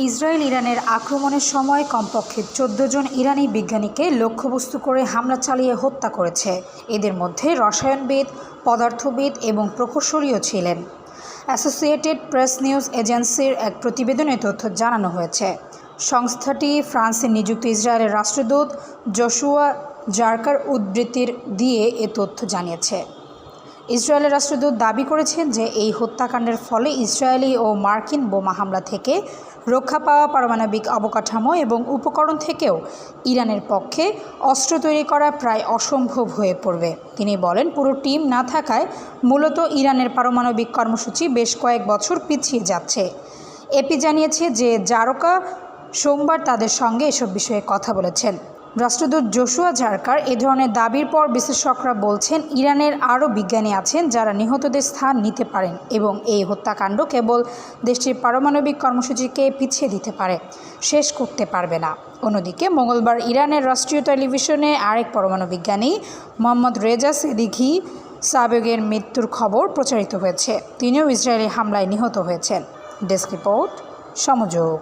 Israel ইরানের আক্রমণের সময় কমপক্ষে ১৪ জন ইরানি বিজ্ঞানীকে লক্ষ্যবস্তু করে হামলা চালিয়ে হত্যা করেছে। এদের মধ্যে রসায়নবিদ, পদার্থবিদ এবং প্রকৌশলীও ছিলেন। অ্যাসোসিয়েটেড প্রেস নিউজ এজেন্সির এক প্রতিবেদনে তথ্য জানানো হয়েছে। সংস্থাটি ফ্রান্সে নিযুক্ত ইসরায়েলের রাষ্ট্রদূত জোশুয়া জার্কার উদ্ধৃতি দিয়ে এ তথ্য জানিয়েছে। ইসরায়েলের রাষ্ট্রদূত দাবি করেছেন যে এই হত্যাকাণ্ডের ফলে ইসরায়েলি ও মার্কিন বোমা হামলা থেকে রক্ষা পাওয়া পারমাণবিক অবকাঠামো এবং উপকরণ থেকেও ইরানের পক্ষে অস্ত্র তৈরি করা প্রায় অসম্ভব হয়ে পড়বে। তিনি বলেন, পুরো টিম না থাকায় মূলত ইরানের পারমাণবিক কর্মসূচি বেশ কয়েক বছর পিছিয়ে যাচ্ছে। এপি জানিয়েছে যে জারকা সোমবার তাদের সঙ্গে এসব বিষয়ে কথা বলেছেন। রাষ্ট্রদূত জোশুয়া জার্কার এ ধরনের দাবির পর বিশ্লেষকরা বলছেন, ইরানের আরও বিজ্ঞানী আছেন যারা নিহতদের স্থান নিতে পারেন এবং এই হত্যাকাণ্ড কেবল দেশটির পারমাণবিক কর্মসূচিকে পিছিয়ে দিতে পারে, শেষ করতে পারবে না। অন্যদিকে মঙ্গলবার ইরানের রাষ্ট্রীয় টেলিভিশনে আরেক পরমাণু বিজ্ঞানী মোহাম্মদ রেজা সেদিঘি সাবেগের মৃত্যুর খবর প্রচারিত হয়েছে। তিনিও ইসরায়েলি হামলায় নিহত হয়েছেন। Desk report, সমযোগ।